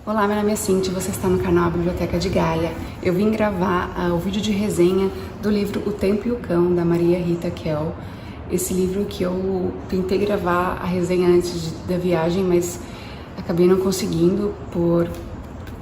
Olá, meu nome é Cintia, você está no canal Biblioteca de Gaia. Eu vim gravar o vídeo de resenha do livro O Tempo e o Cão, da Maria Rita Kell. Esse livro que eu tentei gravar a resenha antes da viagem, mas acabei não conseguindo por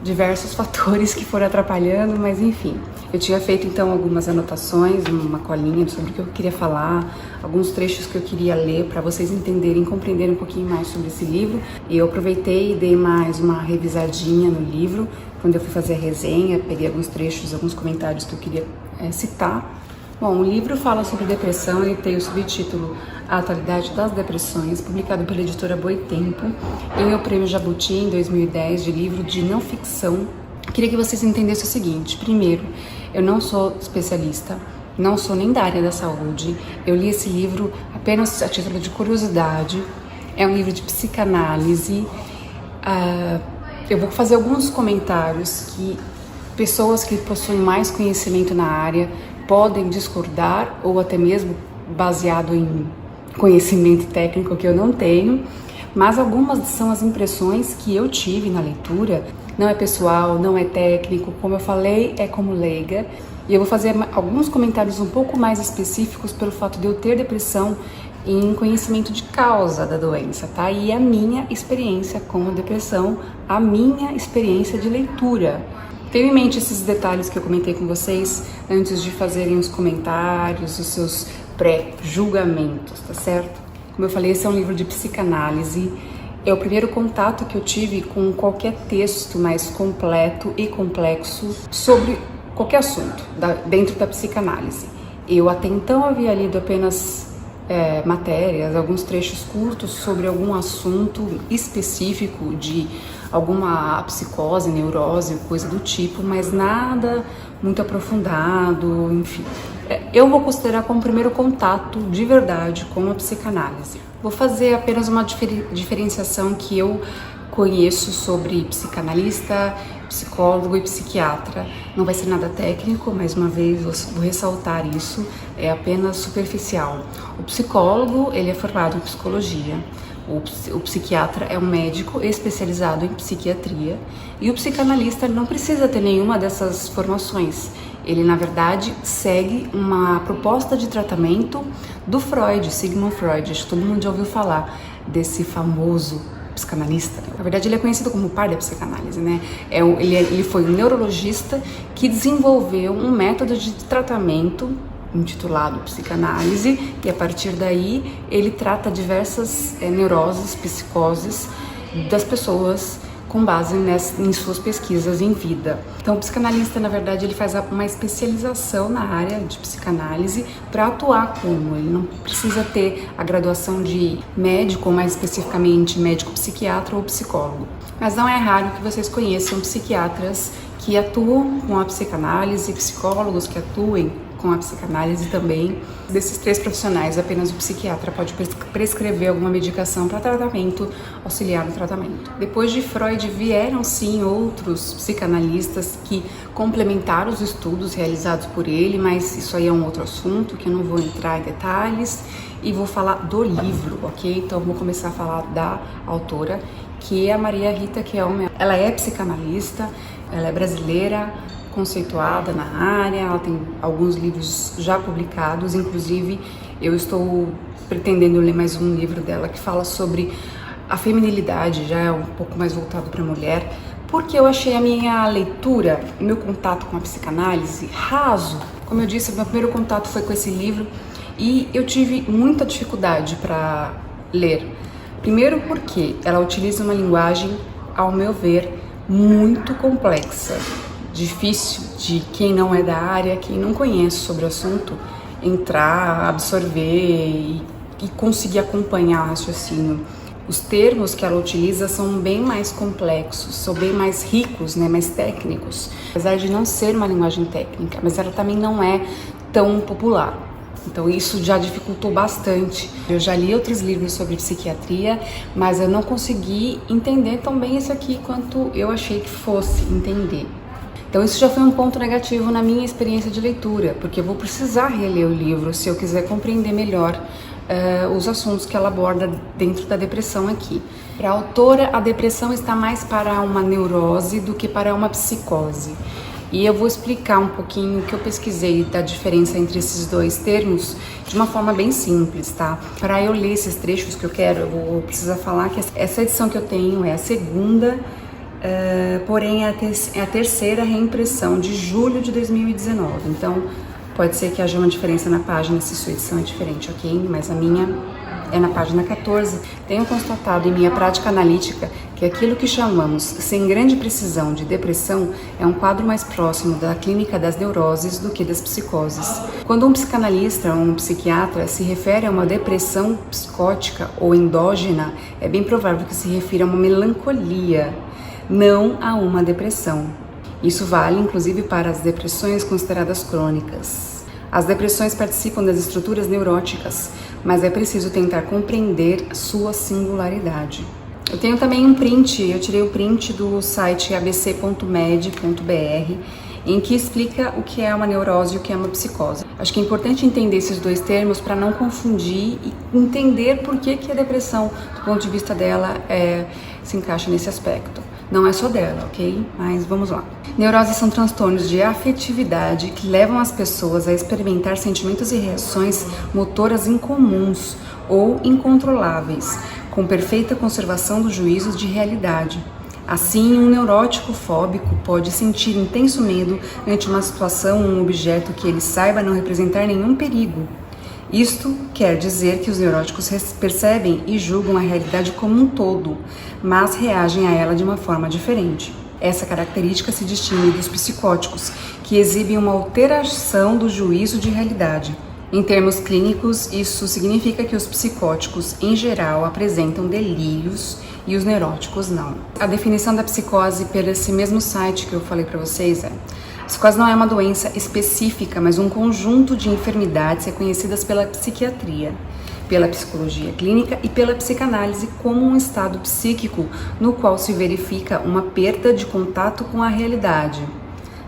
diversos fatores que foram atrapalhando, mas enfim. Eu tinha feito então algumas anotações, uma colinha sobre o que eu queria falar, alguns trechos que eu queria ler para vocês entenderem e compreenderem um pouquinho mais sobre esse livro. E eu aproveitei e dei mais uma revisadinha no livro, quando eu fui fazer a resenha, peguei alguns trechos, alguns comentários que eu queria citar. Bom, o livro fala sobre depressão, ele tem o subtítulo A Atualidade das Depressões, publicado pela editora Boitempo, e ganhou o prêmio Jabuti em 2010 de livro de não ficção. Queria que vocês entendessem o seguinte: primeiro, eu não sou especialista, não sou nem da área da saúde, eu li esse livro apenas a título de curiosidade, é um livro de psicanálise. Eu vou fazer alguns comentários que pessoas que possuem mais conhecimento na área podem discordar, ou até mesmo baseado em conhecimento técnico que eu não tenho, mas algumas são as impressões que eu tive na leitura. Não é pessoal, não é técnico, como eu falei, é como leiga. E eu vou fazer alguns comentários um pouco mais específicos pelo fato de eu ter depressão em conhecimento de causa da doença, tá? E a minha experiência com a depressão, a minha experiência de leitura. Tenham em mente esses detalhes que eu comentei com vocês antes de fazerem os comentários, os seus pré-julgamentos, tá certo? Como eu falei, esse é um livro de psicanálise. É o primeiro contato que eu tive com qualquer texto mais completo e complexo sobre qualquer assunto dentro da psicanálise. Eu até então havia lido apenas matérias, alguns trechos curtos sobre algum assunto específico de alguma psicose, neurose, coisa do tipo, mas nada muito aprofundado, enfim. Eu vou considerar como primeiro contato de verdade com a psicanálise. Vou fazer apenas uma diferenciação que eu conheço sobre psicanalista, psicólogo e psiquiatra. Não vai ser nada técnico, mais uma vez vou ressaltar isso, é apenas superficial. O psicólogo, ele é formado em psicologia. O psiquiatra é um médico especializado em psiquiatria e o psicanalista não precisa ter nenhuma dessas formações. Ele, na verdade, segue uma proposta de tratamento do Freud, Sigmund Freud. Acho que todo mundo já ouviu falar desse famoso psicanalista. Na verdade, ele é conhecido como o pai da psicanálise, né? Ele foi um neurologista que desenvolveu um método de tratamento intitulado psicanálise, e a partir daí ele trata diversas neuroses, psicoses das pessoas com base em suas pesquisas em vida. Então, o psicanalista, na verdade, ele faz uma especialização na área de psicanálise para atuar como. Ele não precisa ter a graduação de médico, ou mais especificamente médico psiquiatra ou psicólogo. Mas não é raro que vocês conheçam psiquiatras que atuam com a psicanálise, psicólogos que atuem com a psicanálise também. Desses três profissionais, apenas o psiquiatra pode prescrever alguma medicação para tratamento, auxiliar no tratamento. Depois de Freud, vieram sim outros psicanalistas que complementaram os estudos realizados por ele, mas isso aí é um outro assunto que eu não vou entrar em detalhes, e vou falar do livro, ok? Então vou começar a falar da autora, que é a Maria Rita Kell. Ela é psicanalista, ela é brasileira, conceituada na área, ela tem alguns livros já publicados, inclusive eu estou pretendendo ler mais um livro dela que fala sobre a feminilidade, já é um pouco mais voltado para a mulher, porque eu achei a minha leitura, o meu contato com a psicanálise raso. Como eu disse, o meu primeiro contato foi com esse livro e eu tive muita dificuldade para ler. Primeiro porque ela utiliza uma linguagem, ao meu ver, muito complexa, difícil de quem não é da área, quem não conhece sobre o assunto, entrar, absorver e conseguir acompanhar o raciocínio. Os termos que ela utiliza são bem mais complexos, são bem mais ricos, né, mais técnicos. Apesar de não ser uma linguagem técnica, mas ela também não é tão popular. Então isso já dificultou bastante. Eu já li outros livros sobre psiquiatria, mas eu não consegui entender tão bem isso aqui quanto eu achei que fosse entender. Então isso já foi um ponto negativo na minha experiência de leitura, porque eu vou precisar reler o livro se eu quiser compreender melhor os assuntos que ela aborda dentro da depressão aqui. Para a autora, a depressão está mais para uma neurose do que para uma psicose. E eu vou explicar um pouquinho o que eu pesquisei da diferença entre esses dois termos de uma forma bem simples, tá? Para eu ler esses trechos que eu quero, eu vou precisar falar que essa edição que eu tenho é a segunda, porém é a terceira reimpressão de julho de 2019. Então, pode ser que haja uma diferença na página se sua edição é diferente, ok? Mas a minha é na página 14. Tenho constatado em minha prática analítica que aquilo que chamamos, sem grande precisão, de depressão é um quadro mais próximo da clínica das neuroses do que das psicoses. Quando um psicanalista ou um psiquiatra se refere a uma depressão psicótica ou endógena, é bem provável que se refira a uma melancolia, não a uma depressão. Isso vale inclusive para as depressões consideradas crônicas. As depressões participam das estruturas neuróticas, mas é preciso tentar compreender sua singularidade. Eu tenho também um print, eu tirei o print do site abc.med.br, em que explica o que é uma neurose e o que é uma psicose. Acho que é importante entender esses dois termos para não confundir e entender por que a depressão, do ponto de vista dela, se encaixa nesse aspecto. Não é só dela, ok? Mas vamos lá. Neuroses são transtornos de afetividade que levam as pessoas a experimentar sentimentos e reações motoras incomuns ou incontroláveis, com perfeita conservação dos juízos de realidade. Assim, um neurótico fóbico pode sentir intenso medo ante uma situação ou um objeto que ele saiba não representar nenhum perigo. Isto quer dizer que os neuróticos percebem e julgam a realidade como um todo, mas reagem a ela de uma forma diferente. Essa característica se distingue dos psicóticos, que exibem uma alteração do juízo de realidade. Em termos clínicos, isso significa que os psicóticos, em geral, apresentam delírios e os neuróticos não. A definição da psicose por esse mesmo site que eu falei para vocês é: a psicose não é uma doença específica, mas um conjunto de enfermidades reconhecidas pela psiquiatria, pela psicologia clínica e pela psicanálise como um estado psíquico no qual se verifica uma perda de contato com a realidade,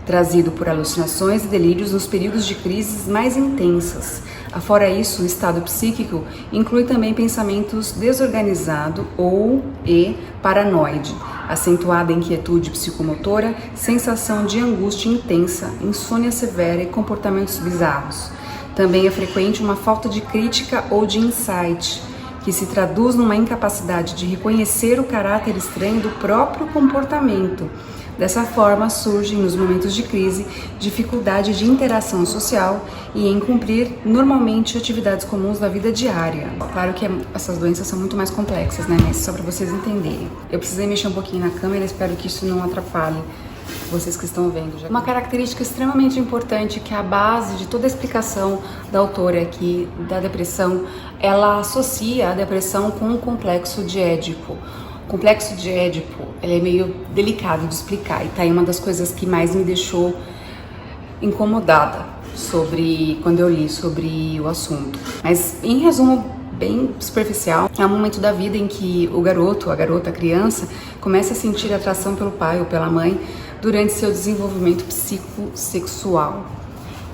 trazido por alucinações e delírios nos períodos de crises mais intensas. Afora isso, o estado psíquico inclui também pensamentos desorganizado e paranoide, acentuada inquietude psicomotora, sensação de angústia intensa, insônia severa e comportamentos bizarros. Também é frequente uma falta de crítica ou de insight, que se traduz numa incapacidade de reconhecer o caráter estranho do próprio comportamento. Dessa forma, surgem nos momentos de crise dificuldade de interação social e em cumprir normalmente atividades comuns da vida diária. Claro que essas doenças são muito mais complexas, né? Mas só para vocês entenderem. Eu precisei mexer um pouquinho na câmera, espero que isso não atrapalhe vocês que estão vendo. Uma característica extremamente importante, que é a base de toda a explicação da autora aqui da depressão, ela associa a depressão com o complexo de Édipo. O complexo de Édipo, ele é meio delicado de explicar e tá aí uma das coisas que mais me deixou incomodada quando eu li sobre o assunto. Mas em resumo bem superficial, é um momento da vida em que o garoto, a garota, a criança começa a sentir atração pelo pai ou pela mãe durante seu desenvolvimento psicossexual.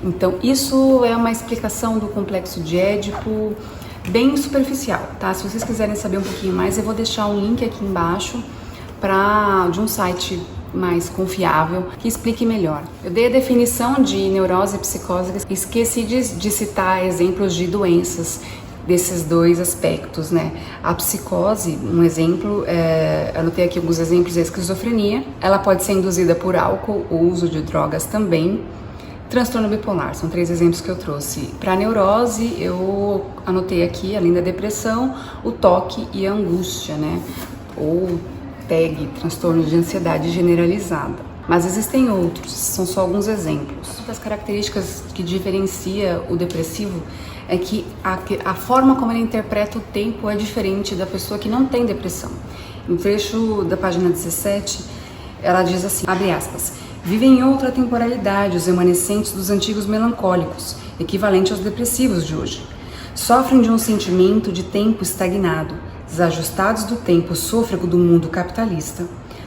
Então isso é uma explicação do complexo de Édipo bem superficial, tá? Se vocês quiserem saber um pouquinho mais, eu vou deixar um link aqui embaixo de um site mais confiável que explique melhor. Eu dei a definição de neurose e psicose, esqueci de citar exemplos de doenças desses dois aspectos, né? A psicose, um exemplo, anotei aqui alguns exemplos, é a esquizofrenia. Ela pode ser induzida por álcool ou uso de drogas também. Transtorno bipolar, são 3 exemplos que eu trouxe. Para a neurose, eu anotei aqui, além da depressão, o toque e a angústia, né? Ou TAG, transtorno de ansiedade generalizada. Mas existem outros, são só alguns exemplos. Uma das características que diferencia o depressivo é que a forma como ele interpreta o tempo é diferente da pessoa que não tem depressão. No trecho da página 17, ela diz assim, abre aspas: vivem em outra temporalidade os remanescentes dos antigos melancólicos, equivalente aos depressivos de hoje. Sofrem de um sentimento de tempo estagnado, desajustados do tempo sôfrego do mundo capitalista.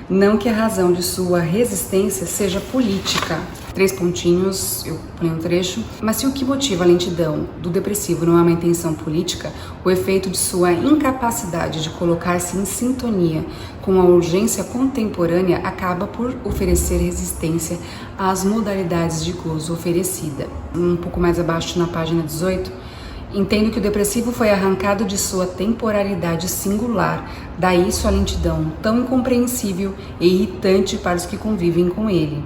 Não que a razão de sua resistência seja política. 3 pontinhos, eu ponho um trecho. Mas se o que motiva a lentidão do depressivo não é uma intenção política, o efeito de sua incapacidade de colocar-se em sintonia com a urgência contemporânea acaba por oferecer resistência às modalidades de gozo oferecida. Um pouco mais abaixo, na página 18, entendo que o depressivo foi arrancado de sua temporalidade singular, daí sua lentidão tão incompreensível e irritante para os que convivem com ele.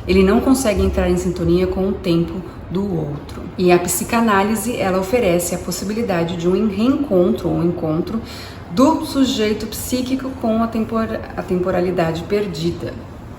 Ele não consegue entrar em sintonia com o tempo do outro. E a psicanálise, ela oferece a possibilidade de um reencontro ou encontro do sujeito psíquico com a temporalidade perdida.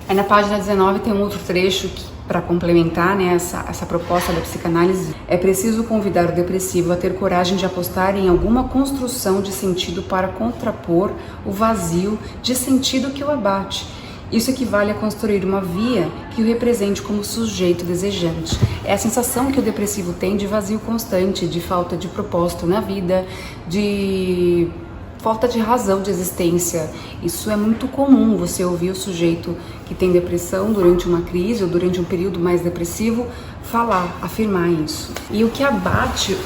Aí na página 19 tem um outro trecho que, para complementar, né, essa proposta da psicanálise, é preciso convidar o depressivo a ter coragem de apostar em alguma construção de sentido para contrapor o vazio de sentido que o abate. Isso equivale a construir uma via que o represente como sujeito desejante. É a sensação que o depressivo tem de vazio constante, de falta de propósito na vida, de falta de razão de existência. Isso é muito comum, você ouvir o sujeito que tem depressão durante uma crise ou durante um período mais depressivo falar, afirmar isso. E o que abate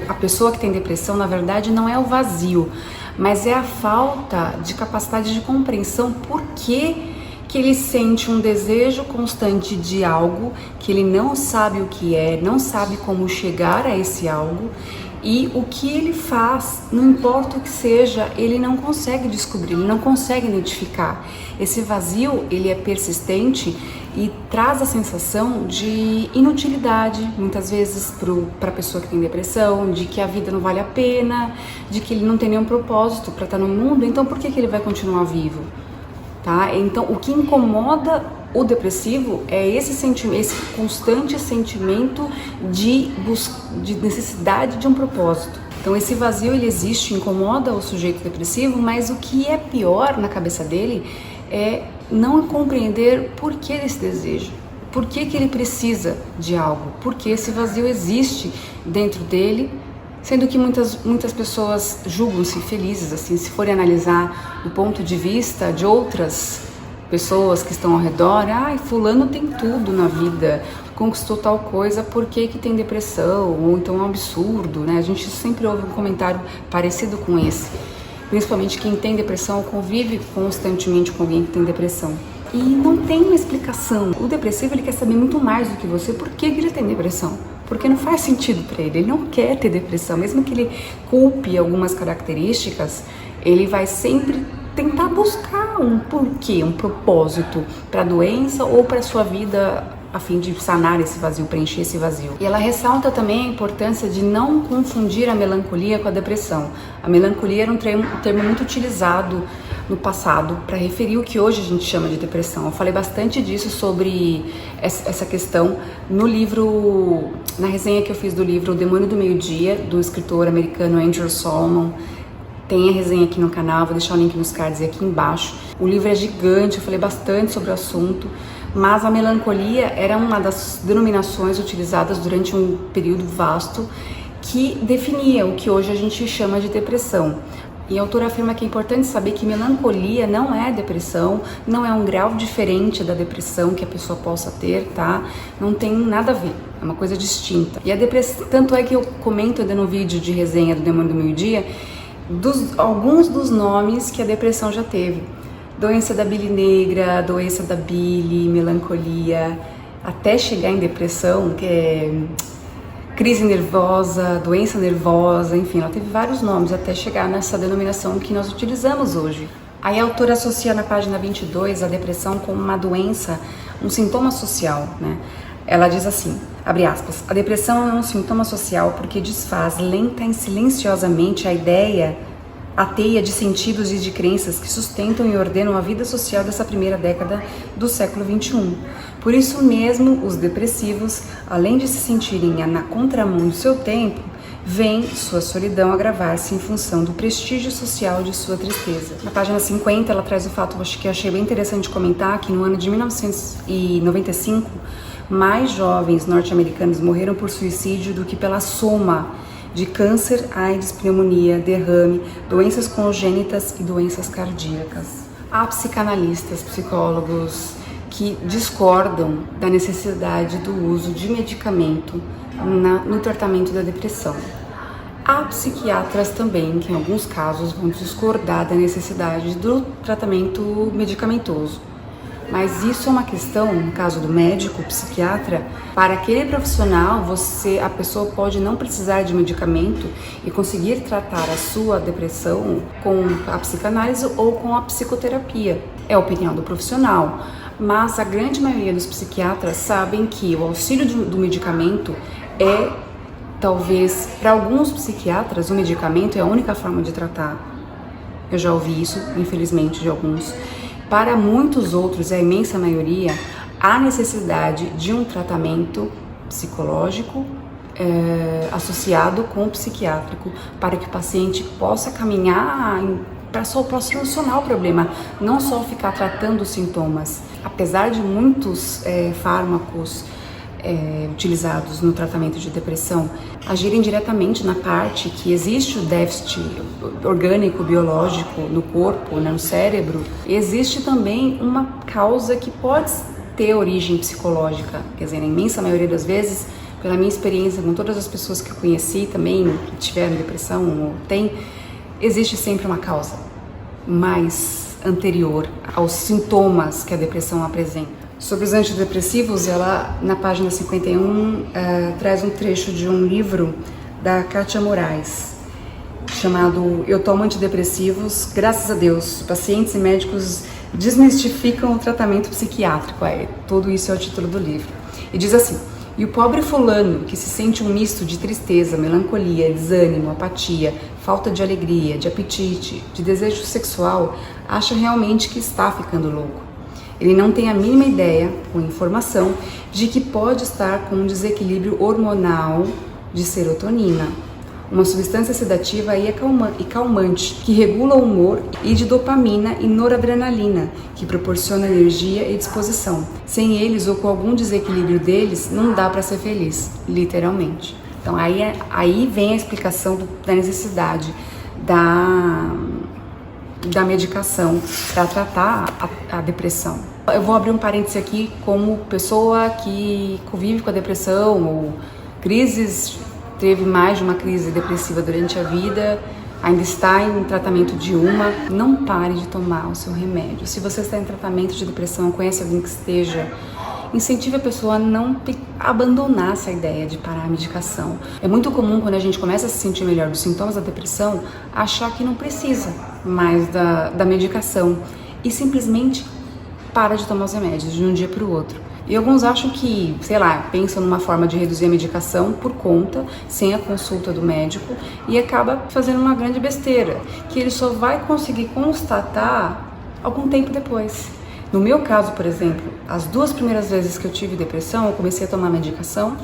a pessoa que tem depressão, na verdade, não é o vazio, mas é a falta de capacidade de compreensão por que ele sente um desejo constante de algo que ele não sabe o que é, não sabe como chegar a esse algo, e o que ele faz, não importa o que seja, ele não consegue descobrir, ele não consegue identificar. Esse vazio, ele é persistente e traz a sensação de inutilidade, muitas vezes para a pessoa que tem depressão, de que a vida não vale a pena, de que ele não tem nenhum propósito para estar no mundo, então por que ele vai continuar vivo? Tá? Então, o que incomoda o depressivo é esse constante sentimento de necessidade de um propósito. Então, esse vazio, ele existe, incomoda o sujeito depressivo, mas o que é pior na cabeça dele é não compreender por que esse desejo, por que ele precisa de algo, por que esse vazio existe dentro dele, sendo que muitas pessoas julgam-se felizes, assim, se forem analisar do ponto de vista de outras pessoas que estão ao redor. Fulano tem tudo na vida, conquistou tal coisa, por que tem depressão? Ou então é um absurdo, né? A gente sempre ouve um comentário parecido com esse. Principalmente quem tem depressão convive constantemente com alguém que tem depressão. E não tem uma explicação. O depressivo, ele quer saber muito mais do que você por que ele tem depressão. Porque não faz sentido para ele não quer ter depressão. Mesmo que ele culpe algumas características, ele vai sempre tentar buscar um porquê, um propósito para a doença ou para a sua vida, a fim de sanar esse vazio, preencher esse vazio. E ela ressalta também a importância de não confundir a melancolia com a depressão. A melancolia era um termo muito utilizado no passado para referir o que hoje a gente chama de depressão. Eu falei bastante disso, sobre essa questão no livro, na resenha que eu fiz do livro O Demônio do Meio-Dia, do escritor americano Andrew Solomon. Tem a resenha aqui no canal, vou deixar o link nos cards aqui embaixo. O livro é gigante, eu falei bastante sobre o assunto, mas a melancolia era uma das denominações utilizadas durante um período vasto que definia o que hoje a gente chama de depressão. E a autora afirma que é importante saber que melancolia não é depressão, não é um grau diferente da depressão que a pessoa possa ter, tá? Não tem nada a ver, é uma coisa distinta. E a depressão, tanto é que eu comento no vídeo de resenha do Demônio do Meio-Dia, alguns dos nomes que a depressão já teve. Doença da bile negra, doença da bile, melancolia, até chegar em depressão, que é crise nervosa, doença nervosa, enfim, ela teve vários nomes até chegar nessa denominação que nós utilizamos hoje. Aí a autora associa na página 22 a depressão como uma doença, um sintoma social, né? Ela diz assim, abre aspas, a depressão é um sintoma social porque desfaz lenta e silenciosamente a teia de sentidos e de crenças que sustentam e ordenam a vida social dessa primeira década do século XXI. Por isso mesmo, os depressivos, além de se sentirem na contramão do seu tempo, veem sua solidão agravar-se em função do prestígio social de sua tristeza. Na página 50, ela traz o fato que eu achei bem interessante comentar, que no ano de 1995, mais jovens norte-americanos morreram por suicídio do que pela soma de câncer, AIDS, pneumonia, derrame, doenças congênitas e doenças cardíacas. Há psicanalistas, psicólogos que discordam da necessidade do uso de medicamento no tratamento da depressão. Há psiquiatras também que, em alguns casos, vão discordar da necessidade do tratamento medicamentoso. Mas isso é uma questão, no caso do médico, psiquiatra, para aquele profissional, a pessoa pode não precisar de medicamento e conseguir tratar a sua depressão com a psicanálise ou com a psicoterapia. É a opinião do profissional, mas a grande maioria dos psiquiatras sabem que o auxílio do medicamento talvez, para alguns psiquiatras, o medicamento é a única forma de tratar. Eu já ouvi isso, infelizmente, de alguns. Para muitos outros, a imensa maioria, há necessidade de um tratamento psicológico associado com o psiquiátrico para que o paciente possa caminhar para solucionar o problema, não só ficar tratando os sintomas. Apesar de muitos fármacos utilizados no tratamento de depressão agirem diretamente na parte que existe o déficit orgânico, biológico no corpo, no cérebro, existe também uma causa que pode ter origem psicológica. Quer dizer, na imensa maioria das vezes, pela minha experiência com todas as pessoas que eu conheci também, que tiveram depressão ou existe sempre uma causa mais anterior aos sintomas que a depressão apresenta. Sobre os antidepressivos, ela, na página 51, traz um trecho de um livro da Kátia Moraes, chamado Eu Tomo Antidepressivos, Graças a Deus, pacientes e médicos desmistificam o tratamento psiquiátrico. Tudo isso é o título do livro. E diz assim: e o pobre fulano, que se sente um misto de tristeza, melancolia, desânimo, apatia, falta de alegria, de apetite, de desejo sexual, acha realmente que está ficando louco. Ele não tem a mínima ideia, ou informação, de que pode estar com um desequilíbrio hormonal de serotonina, uma substância sedativa e calmante, que regula o humor, e de dopamina e noradrenalina, que proporciona energia e disposição. Sem eles ou com algum desequilíbrio deles, não dá para ser feliz, literalmente. Então aí vem a explicação da necessidade da medicação para tratar a depressão. Eu vou abrir um parêntese aqui como pessoa que convive com a depressão ou teve mais de uma crise depressiva durante a vida, ainda está em tratamento de uma, não pare de tomar o seu remédio. Se você está em tratamento de depressão, conhece alguém que esteja, incentive a pessoa a não abandonar essa ideia de parar a medicação. É muito comum, quando a gente começa a se sentir melhor dos sintomas da depressão, achar que não precisa mais da medicação e simplesmente para de tomar os remédios de um dia para o outro. E alguns acham que, pensam numa forma de reduzir a medicação por conta, sem a consulta do médico, e acaba fazendo uma grande besteira, que ele só vai conseguir constatar algum tempo depois. No meu caso, por exemplo, as 2 primeiras vezes que eu tive depressão, eu comecei a tomar medicação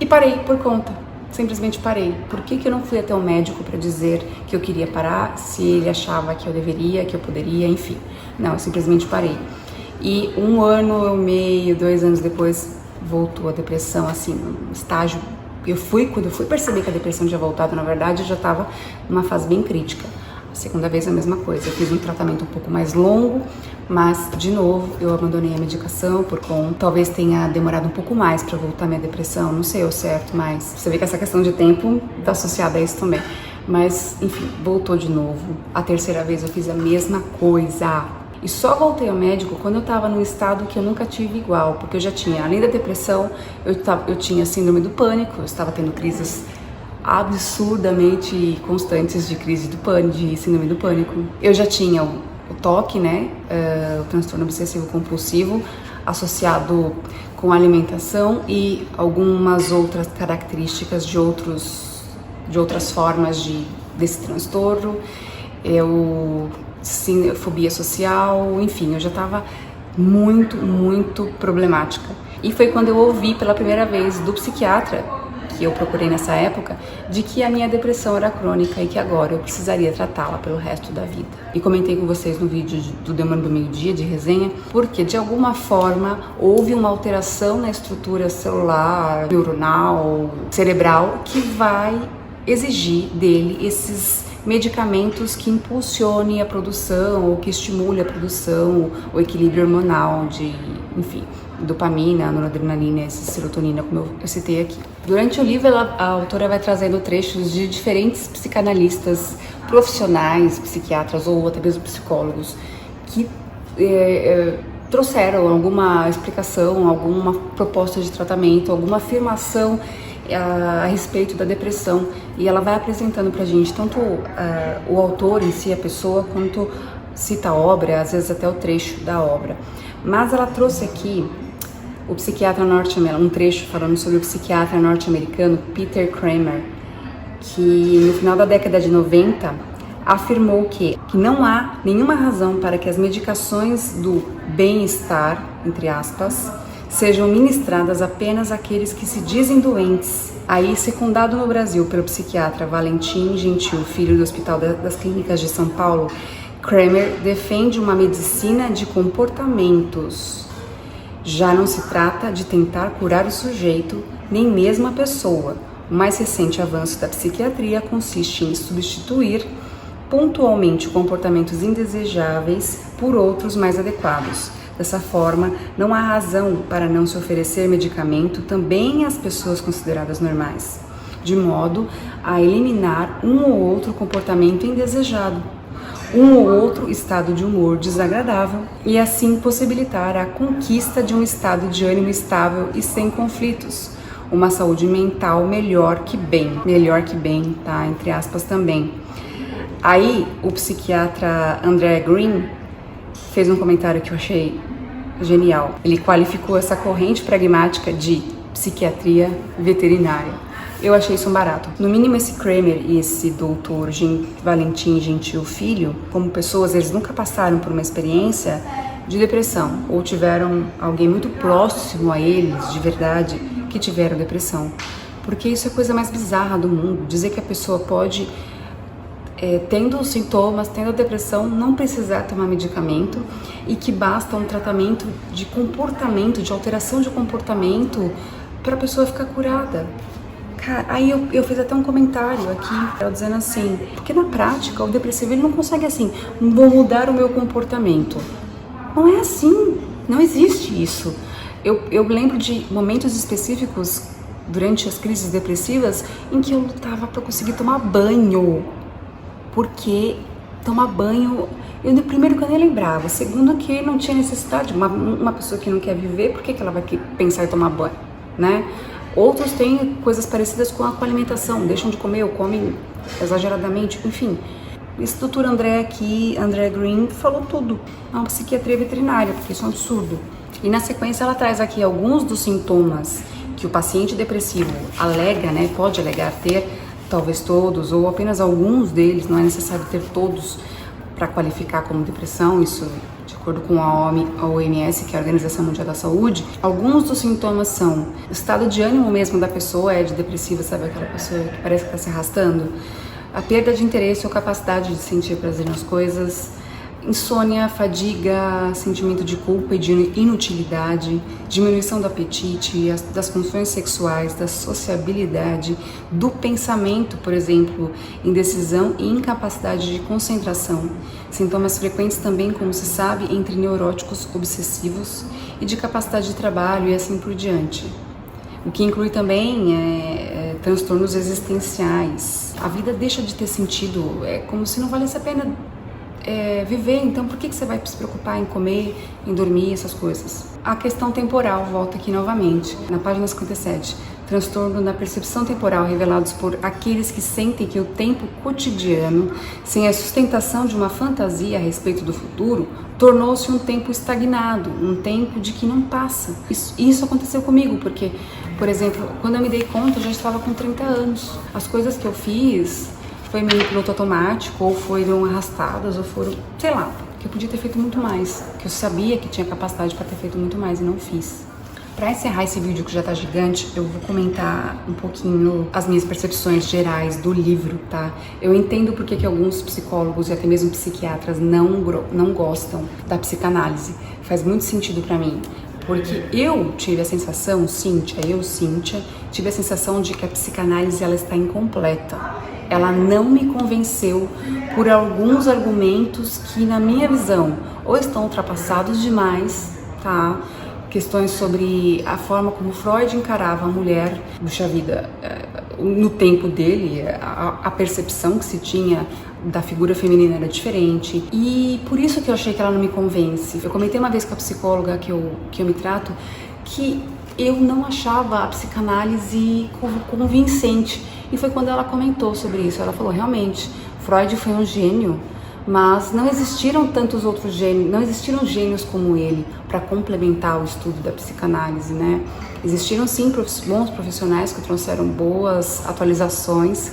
e parei por conta. Simplesmente parei. Por que eu não fui até o médico para dizer que eu queria parar, se ele achava que eu deveria, que eu poderia, enfim. Não, eu simplesmente parei. E 1 ano e meio, 2 anos depois, voltou a depressão, assim, no estágio. Quando eu fui perceber que a depressão tinha voltado, na verdade, eu já estava numa fase bem crítica. A segunda vez a mesma coisa, eu fiz um tratamento um pouco mais longo, mas, de novo, eu abandonei a medicação por conta. Talvez tenha demorado um pouco mais para voltar a minha depressão, não sei ao certo, mas você vê que essa questão de tempo está associada a isso também. Mas, enfim, voltou de novo. A terceira vez eu fiz a mesma coisa. E só voltei ao médico quando eu estava num estado que eu nunca tive igual, porque eu já tinha, além da depressão, eu tinha síndrome do pânico, eu estava tendo crises absurdamente constantes de crise do pânico, de síndrome do pânico. Eu já tinha o TOC, o transtorno obsessivo compulsivo, associado com alimentação e algumas outras características de outras formas desse transtorno. Fobia social, enfim, eu já estava muito problemática. E foi quando eu ouvi pela primeira vez do psiquiatra, que eu procurei nessa época, de que a minha depressão era crônica e que agora eu precisaria tratá-la pelo resto da vida. E comentei com vocês no vídeo do Demônio do Meio-Dia, de resenha, porque de alguma forma houve uma alteração na estrutura celular, neuronal, cerebral, que vai exigir dele esses medicamentos que impulsionem a produção ou que estimule a produção, o equilíbrio hormonal de, enfim, dopamina, noradrenalina e serotonina, como eu citei aqui. Durante o livro, a autora vai trazendo trechos de diferentes psicanalistas profissionais, psiquiatras ou até mesmo psicólogos que trouxeram alguma explicação, alguma proposta de tratamento, alguma afirmação a respeito da depressão, e ela vai apresentando pra gente tanto o autor em si, a pessoa, quanto cita a obra, às vezes até o trecho da obra. Mas ela trouxe aqui o psiquiatra norte-americano, um trecho falando sobre o psiquiatra norte-americano Peter Kramer, que no final da década de 90 afirmou que não há nenhuma razão para que as medicações do bem-estar, entre aspas, sejam ministradas apenas àqueles que se dizem doentes. Aí, secundado no Brasil pelo psiquiatra Valentim Gentil Filho do Hospital das Clínicas de São Paulo, Kramer defende uma medicina de comportamentos. Já não se trata de tentar curar o sujeito, nem mesmo a pessoa. O mais recente avanço da psiquiatria consiste em substituir pontualmente comportamentos indesejáveis por outros mais adequados. Dessa forma, não há razão para não se oferecer medicamento também às pessoas consideradas normais, de modo a eliminar um ou outro comportamento indesejado, um ou outro estado de humor desagradável e assim possibilitar a conquista de um estado de ânimo estável e sem conflitos, uma saúde mental melhor que bem, tá? Entre aspas também. Aí, o psiquiatra André Green fez um comentário que eu achei genial. Ele qualificou essa corrente pragmática de psiquiatria veterinária. Eu achei isso um barato. No mínimo, esse Kramer e esse doutor Valentim Gentil Filho, como pessoas, eles nunca passaram por uma experiência de depressão ou tiveram alguém muito próximo a eles, de verdade, que tiveram depressão. Porque isso é a coisa mais bizarra do mundo. Dizer que a pessoa pode, tendo sintomas, tendo depressão, não precisar tomar medicamento e que basta um tratamento de comportamento, de alteração de comportamento para a pessoa ficar curada. Cara, aí eu fiz até um comentário aqui, dizendo assim, porque na prática o depressivo ele não consegue assim, vou mudar o meu comportamento. Não é assim, não existe isso. Eu lembro de momentos específicos durante as crises depressivas em que eu lutava para conseguir tomar banho. Porque tomar banho, primeiro que eu nem lembrava, segundo que não tinha necessidade, uma pessoa que não quer viver, por que ela vai pensar em tomar banho, né? Outros têm coisas parecidas com a alimentação, deixam de comer ou comem exageradamente, enfim. Esse doutor André Green, falou tudo, é uma psiquiatria veterinária, porque isso é um absurdo. E na sequência ela traz aqui alguns dos sintomas que o paciente depressivo alega, né, pode alegar ter, talvez todos, ou apenas alguns deles, não é necessário ter todos para qualificar como depressão, isso de acordo com a OMS, que é a Organização Mundial da Saúde. Alguns dos sintomas são o estado de ânimo mesmo da pessoa, de depressiva, sabe aquela pessoa que parece que está se arrastando, a perda de interesse ou capacidade de sentir prazer nas coisas, insônia, fadiga, sentimento de culpa e de inutilidade, diminuição do apetite, das funções sexuais, da sociabilidade, do pensamento, por exemplo, indecisão e incapacidade de concentração. Sintomas frequentes também, como se sabe, entre neuróticos obsessivos e de capacidade de trabalho e assim por diante. O que inclui também transtornos existenciais. A vida deixa de ter sentido, é como se não valesse a pena viver, então por que você vai se preocupar em comer, em dormir, essas coisas? A questão temporal volta aqui novamente, na página 57. Transtorno da percepção temporal revelados por aqueles que sentem que o tempo cotidiano, sem a sustentação de uma fantasia a respeito do futuro, tornou-se um tempo estagnado, um tempo de que não passa. Isso aconteceu comigo, porque, por exemplo, quando eu me dei conta, eu já estava com 30 anos. As coisas que eu fiz foi meio piloto automático, ou foram arrastadas, ou foram, sei lá, que eu podia ter feito muito mais, que eu sabia que tinha capacidade para ter feito muito mais e não fiz. Para encerrar esse vídeo que já tá gigante, eu vou comentar um pouquinho as minhas percepções gerais do livro, tá? Eu entendo porque que alguns psicólogos e até mesmo psiquiatras não gostam da psicanálise. Faz muito sentido para mim. Porque eu tive a sensação, Cíntia, tive a sensação de que a psicanálise ela está incompleta. ela não me convenceu por alguns argumentos que, na minha visão, ou estão ultrapassados demais, tá? Questões sobre a forma como Freud encarava a mulher, puxa vida, no tempo dele, a percepção que se tinha da figura feminina era diferente, e por isso que eu achei que ela não me convence. Eu comentei uma vez com a psicóloga que eu me trato, que eu não achava a psicanálise convincente, e foi quando ela comentou sobre isso. Ela falou, realmente, Freud foi um gênio, mas não existiram tantos outros gênios, não existiram gênios como ele para complementar o estudo da psicanálise, né? Existiram sim bons profissionais que trouxeram boas atualizações,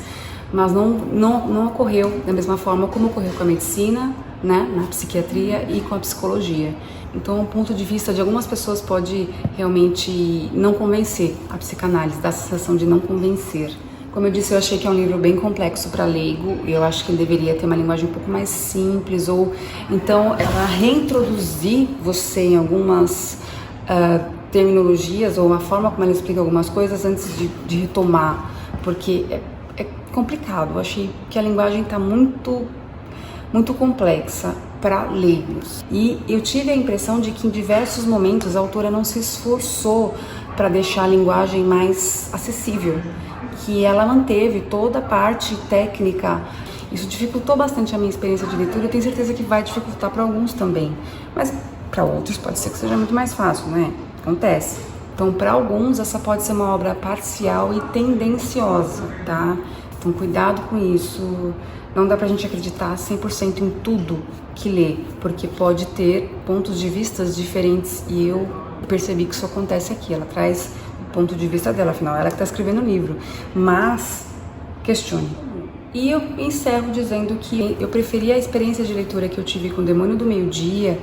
mas não ocorreu da mesma forma como ocorreu com a medicina, né, na psiquiatria e com a psicologia. Então, o ponto de vista de algumas pessoas pode realmente não convencer a psicanálise, dá a sensação de não convencer. Como eu disse, eu achei que é um livro bem complexo para leigo, e eu acho que ele deveria ter uma linguagem um pouco mais simples, ou então ela reintroduzir você em algumas terminologias, ou a forma como ela explica algumas coisas antes de retomar, porque é complicado. Eu achei que a linguagem está muito complexa para leigos. E eu tive a impressão de que em diversos momentos a autora não se esforçou para deixar a linguagem mais acessível, que ela manteve toda a parte técnica. Isso dificultou bastante a minha experiência de leitura. Eu tenho certeza que vai dificultar para alguns também, mas para outros pode ser que seja muito mais fácil, né? Acontece. Então, para alguns, essa pode ser uma obra parcial e tendenciosa, tá? Então, cuidado com isso. Não dá pra gente acreditar 100% em tudo que lê, porque pode ter pontos de vista diferentes, e eu percebi que isso acontece aqui. Ela traz o ponto de vista dela, afinal, ela que tá escrevendo o livro, mas questione. E eu encerro dizendo que eu preferi a experiência de leitura que eu tive com O Demônio do Meio-Dia,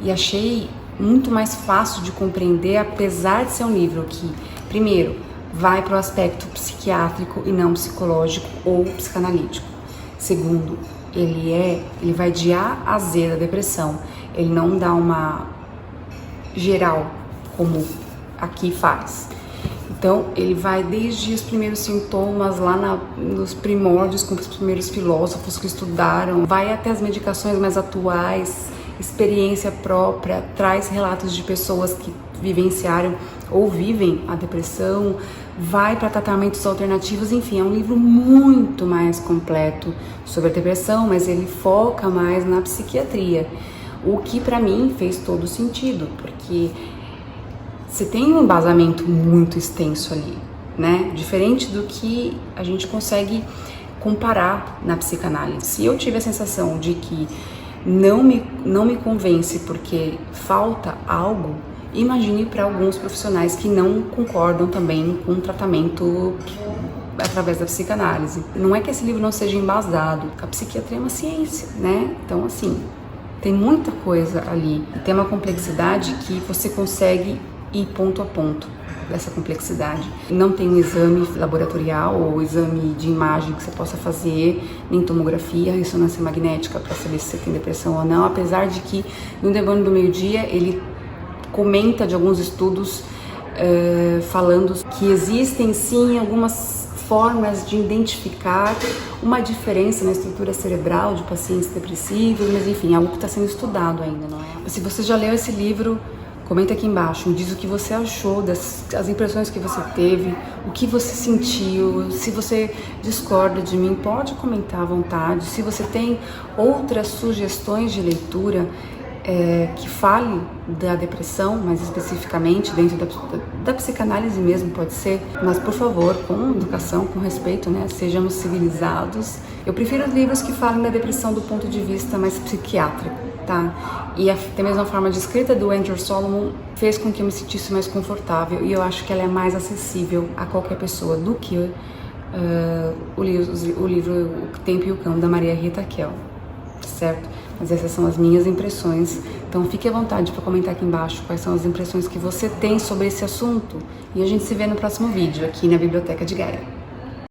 e achei muito mais fácil de compreender, apesar de ser um livro que, primeiro, vai para o aspecto psiquiátrico e não psicológico ou psicanalítico. Segundo, ele vai de A a Z da depressão. Ele não dá uma geral, como aqui faz. Então, ele vai desde os primeiros sintomas, lá nos primórdios, com os primeiros filósofos que estudaram, vai até as medicações mais atuais, experiência própria, traz relatos de pessoas que vivenciaram ou vivem a depressão, vai para tratamentos alternativos. Enfim, é um livro muito mais completo sobre a depressão, mas ele foca mais na psiquiatria, o que para mim fez todo sentido, porque você tem um embasamento muito extenso ali, né? Diferente do que a gente consegue comparar na psicanálise. Se eu tive a sensação de que não me convence porque falta algo, imagine para alguns profissionais que não concordam também com o tratamento através da psicanálise. Não é que esse livro não seja embasado, a psiquiatria é uma ciência, né? Então, assim, tem muita coisa ali, e tem uma complexidade que você consegue ir ponto a ponto dessa complexidade. Não tem um exame laboratorial ou exame de imagem que você possa fazer, nem tomografia, ressonância magnética para saber se você tem depressão ou não, apesar de que no Demônio do Meio-Dia ele comenta de alguns estudos falando que existem sim algumas formas de identificar uma diferença na estrutura cerebral de pacientes depressivos, mas enfim, é algo que está sendo estudado ainda, não é? Se você já leu esse livro, comenta aqui embaixo, me diz o que você achou, as impressões que você teve, o que você sentiu. Se você discorda de mim, pode comentar à vontade. Se você tem outras sugestões de leitura que fale da depressão, mais especificamente dentro da psicanálise mesmo, pode ser, mas por favor, com educação, com respeito, né? Sejamos civilizados. Eu prefiro livros que falem da depressão do ponto de vista mais psiquiátrico, tá? E até mesmo a forma de escrita do Andrew Solomon fez com que eu me sentisse mais confortável, e eu acho que ela é mais acessível a qualquer pessoa do que o livro O Tempo e o Cão, da Maria Rita Kell, certo? Mas essas são as minhas impressões, então fique à vontade para comentar aqui embaixo quais são as impressões que você tem sobre esse assunto, e a gente se vê no próximo vídeo aqui na Biblioteca de Gaia.